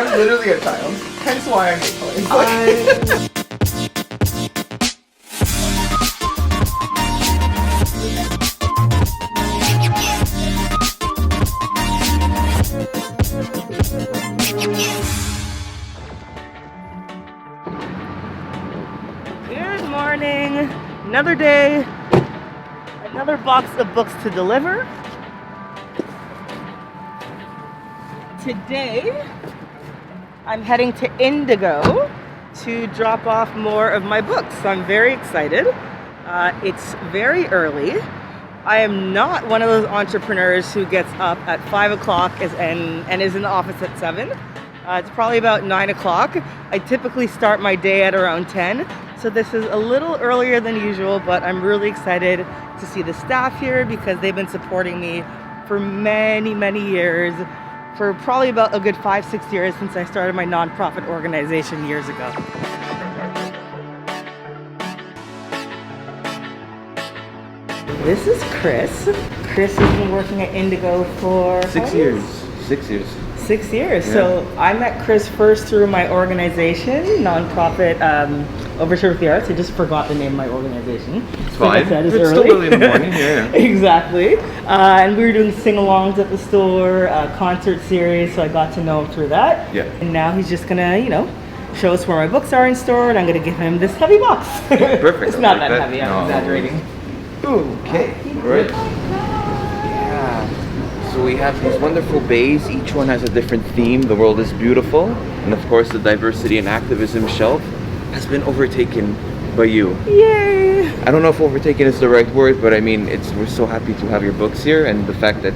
I'm literally a child. Hence why I make toys. Good morning. Another day. Another box of books to deliver. Today, I'm heading to Indigo to drop off more of my books. So I'm very excited. It's very early. I am not one of those entrepreneurs who gets up at 5 o'clock and is in the office at 7. It's probably about 9 o'clock. I typically start my day at around 10. So this is a little earlier than usual, but I'm really excited to see the staff here because they've been supporting me for many, many years. For probably about a good 5-6 years since I started my nonprofit organization years ago. This is Chris. Chris has been working at Indigo for 6 years. 6 years. 6 years. Yeah. So I met Chris first through my organization, nonprofit Overture with the Arts. I just forgot the name of my organization. It's fine. It's still early in the morning. Yeah. Exactly. And we were doing sing-alongs at the store, concert series, so I got to know him through that. Yeah. And now he's just gonna, show us where my books are in store, and I'm gonna give him this heavy box. Perfect. It's not like that heavy, I'm exaggerating. Okay. Right. Yeah. So we have these wonderful bays. Each one has a different theme. The world is beautiful, and of course, the diversity and activism shelf has been overtaken by you. Yay! I don't know if overtaken is the right word, but I mean, we're so happy to have your books here, and the fact that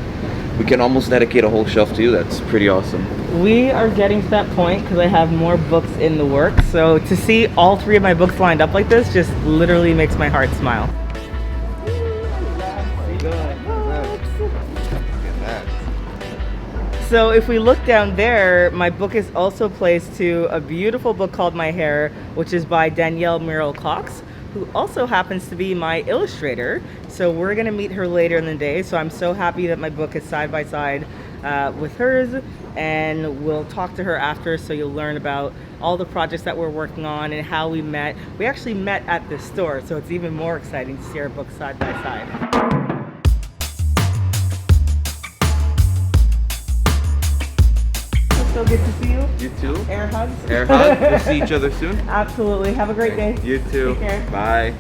we can almost dedicate a whole shelf to you, that's pretty awesome. We are getting to that point because I have more books in the works. So to see all 3 of my books lined up like this just literally makes my heart smile. So if we look down there, my book is also placed to a beautiful book called My Hair, which is by Danielle Muriel Cox, who also happens to be my illustrator. So we're gonna meet her later in the day. So I'm so happy that my book is side by side with hers, and we'll talk to her after so you'll learn about all the projects that we're working on and how we met. We actually met at this store, so it's even more exciting to see our books side by side. So good to see you. You too. Air hugs. Air hug. We'll see each other soon. Absolutely. Have a great day. You too. Take care. Bye.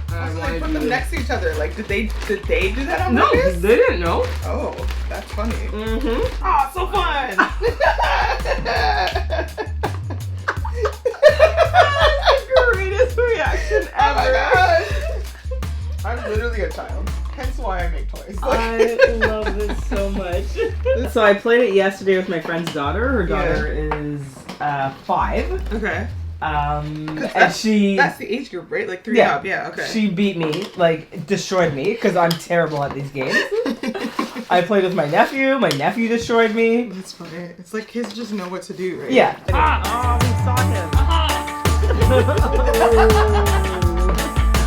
They put them next to each other. Like, did they do that on No, purpose? they didn't know. Oh, that's funny. Mm-hmm. Oh, so fun! Greatest reaction Oh my ever. gosh! I'm literally a child. Hence why I make toys. I love this so much. So I played it yesterday with my friend's daughter. Her daughter is 5. Okay. And That's the age group, right? Like 3 up. Yeah. Okay. She beat me, like destroyed me, because I'm terrible at these games. I played with my nephew. My nephew destroyed me. That's funny. It's like kids just know what to do, right? Yeah. Oh, we saw him.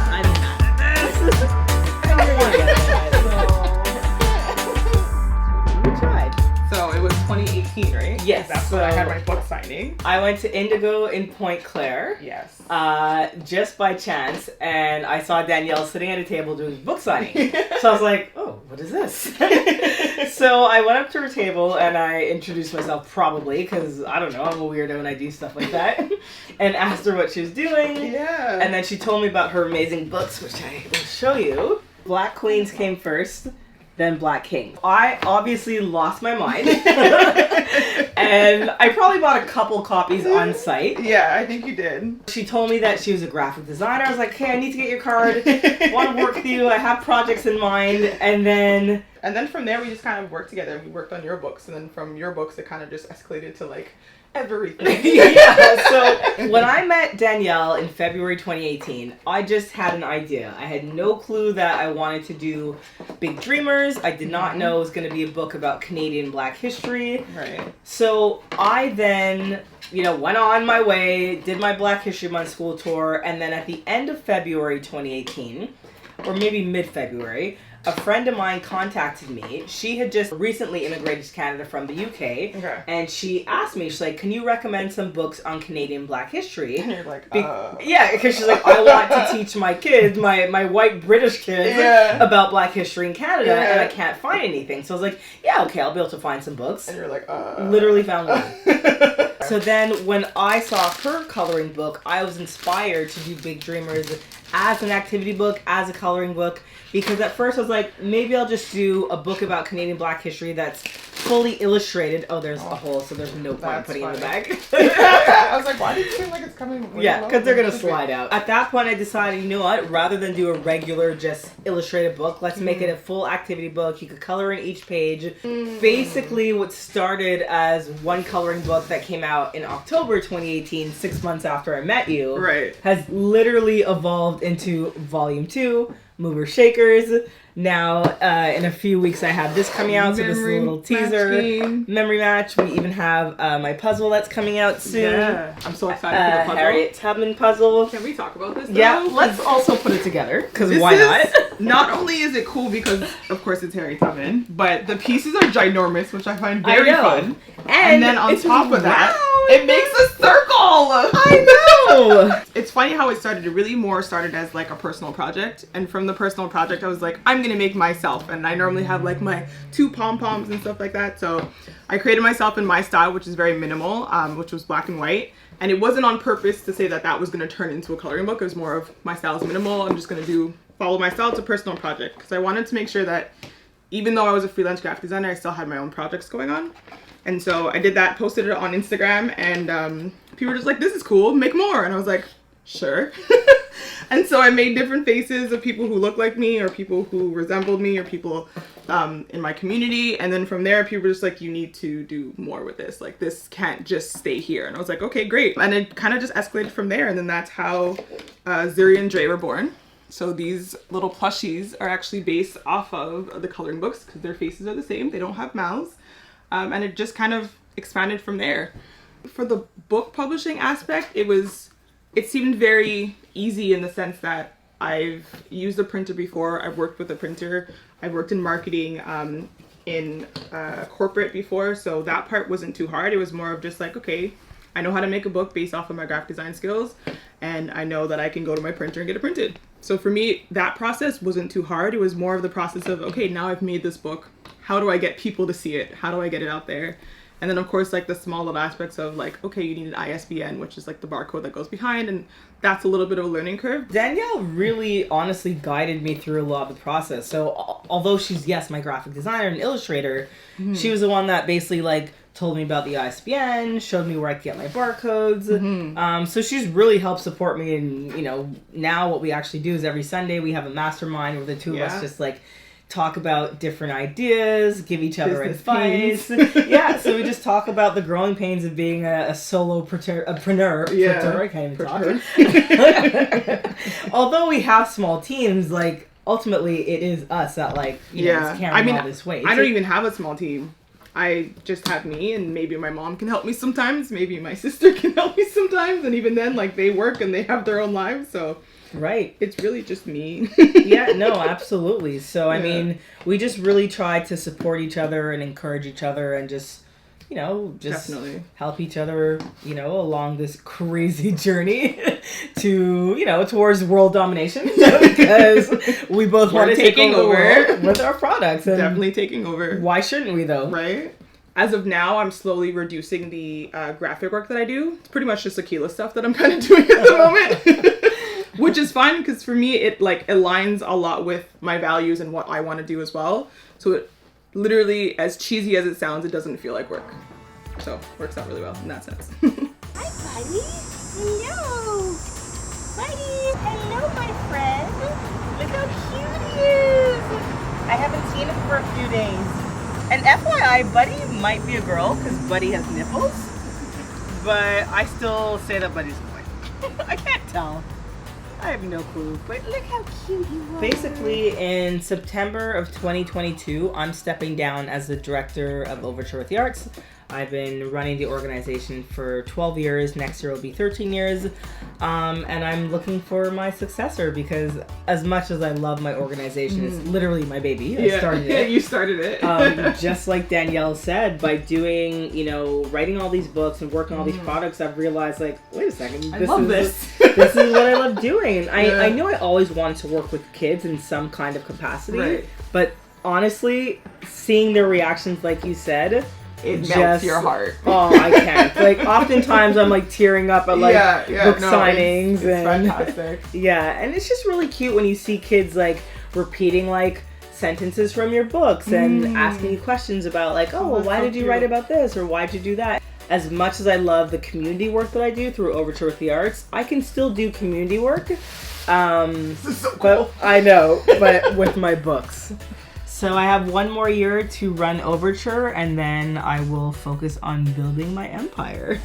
I'm mad at this. You're gonna get it. We tried. So it was 2018, right? Yes. That's when I had my book signing. I went to Indigo in Point Claire. Yes. Just by chance, and I saw Danielle sitting at a table doing book signing. So I was like, oh, what is this? So I went up to her table and I introduced myself, probably, because I don't know, I'm a weirdo and I do stuff like that, and asked her what she was doing. Yeah. And then she told me about her amazing books, which I will show you. Black Queens came first, then Black King. I obviously lost my mind. And I probably bought a couple copies on site. Yeah, I think you did. She told me that she was a graphic designer. I was like, hey, I need to get your card. I want to work with you. I have projects in mind. And then from there, we just kind of worked together. We worked on your books. And then from your books, it kind of just escalated to like everything. Yeah, so when I met Danielle in February 2018, I just had an idea. I had no clue that I wanted to do Big Dreamers. I did not know it was going to be a book about Canadian Black history. Right. So I then, went on my way, did my Black History Month school tour, and then at the end of February 2018, or maybe mid-February, a friend of mine contacted me. She had just recently immigrated to Canada from the UK. Okay. And she asked me, she's like, can you recommend some books on Canadian Black history? And you're like, Yeah, because she's like, I want to teach my kids, my white British kids, about Black history in Canada, and I can't find anything. So I was like, yeah, okay, I'll be able to find some books. And you're like, Literally found one. So then when I saw her coloring book, I was inspired to do Big Dreamers as an activity book, as a coloring book, because at first I was like, maybe I'll just do a book about Canadian Black history that's fully illustrated. Oh, there's a hole, so there's no point putting it in the bag. I was like, why do you feel like it's coming? Yeah, because they're going to slide out. At that point, I decided, you know what? Rather than do a regular, just illustrated book, let's make it a full activity book. You could color in each page. Basically, what started as one coloring book that came out in October 2018, 6 months after I met you, has literally evolved into Volume 2, Mover Shakers. Now, in a few weeks, I have this coming out, so this is a little teaser. Memory Match. We even have my puzzle that's coming out soon. Yeah, I'm so excited for the puzzle. Harriet Tubman puzzle. Can we talk about this? Yeah, let's also put it together, because why not? Not only is it cool because, of course, it's Harriet Tubman, but the pieces are ginormous, which I find very fun. And then on top of that, it makes a circle! I know! It's funny how it started. It really more started as like a personal project. And from the personal project, I was like, I'm gonna make myself. And I normally have like my 2 pom-poms and stuff like that. So I created myself in my style, which is very minimal, which was black and white. And it wasn't on purpose to say that that was gonna turn into a coloring book. It was more of my style is minimal. I'm just gonna follow my style. It's a personal project. Because I wanted to make sure that even though I was a freelance graphic designer, I still had my own projects going on. And so I did that, posted it on Instagram, and people were just like, this is cool, make more. And I was like, sure. And so I made different faces of people who look like me, or people who resembled me, or people in my community. And then from there, people were just like, you need to do more with this. Like, this can't just stay here. And I was like, okay, great. And it kind of just escalated from there. And then that's how Zuri and Dre were born. So these little plushies are actually based off of the coloring books, because their faces are the same. They don't have mouths. And it just kind of expanded from there. For the book publishing aspect, it seemed very easy in the sense that I've used a printer before. I've worked with a printer. I've worked in marketing, in corporate before. So that part wasn't too hard. It was more of just like, okay, I know how to make a book based off of my graphic design skills. And I know that I can go to my printer and get it printed. So for me, that process wasn't too hard. It was more of the process of, okay, now I've made this book. How do I get people to see it? How do I get it out there? And then of course, like the small little aspects of like, okay, you need an ISBN, which is like the barcode that goes behind. And that's a little bit of a learning curve. Danielle really honestly guided me through a lot of the process. So although she's, yes, my graphic designer and illustrator, she was the one that basically like told me about the ISBN, showed me where I could get my barcodes. So she's really helped support me. And, you know, now what we actually do is every Sunday we have a mastermind where the two of us just like talk about different ideas, give each other advice. Yeah, so we just talk about the growing pains of being a solopreneur. Yeah, I can't even talk. Although we have small teams, like ultimately it is us that like you know, is carrying all this weight. I don't even have a small team. I just have me, and maybe my mom can help me sometimes. Maybe my sister can help me sometimes, and even then, like they work and they have their own lives, so. Right. It's really just me. Yeah, no, absolutely. So, I mean, we just really try to support each other and encourage each other and just, you know, just help each other, you know, along this crazy journey to, you know, towards world domination because we both want to take over with our products. And definitely taking over. Why shouldn't we, though? Right? As of now, I'm slowly reducing the graphic work that I do. It's pretty much just Akilah stuff that I'm kind of doing at the moment. Which is fine because for me, it like aligns a lot with my values and what I want to do as well. So it literally, as cheesy as it sounds, it doesn't feel like work. So it works out really well in that sense. Hi, buddy. Hello. Buddy. Hello, my friend. Look how cute he is. I haven't seen him for a few days. And FYI, Buddy might be a girl because Buddy has nipples. But I still say that Buddy's a boy. I can't tell. I have no clue, but look how cute he was. Basically, in September of 2022, I'm stepping down as the director of Overture with the Arts. I've been running the organization for 12 years. Next year will be 13 years. And I'm looking for my successor because as much as I love my organization, it's literally my baby. I started it. You started it. Just like Danielle said, by doing, writing all these books and working on all these products, I've realized, like, wait a second. I love this. This is what I love doing. I knew I always wanted to work with kids in some kind of capacity. Right. But honestly, seeing their reactions, like you said, it melts your heart. Oh, I can't. Like, oftentimes I'm like tearing up at book signings. It's fantastic. Yeah, and it's just really cute when you see kids like repeating like sentences from your books and asking you questions about like, why did you write about this or why'd you do that? As much as I love the community work that I do through Overture with the Arts, I can still do community work. This is so cool. But I know, but with my books. So I have one more year to run Overture, and then I will focus on building my empire.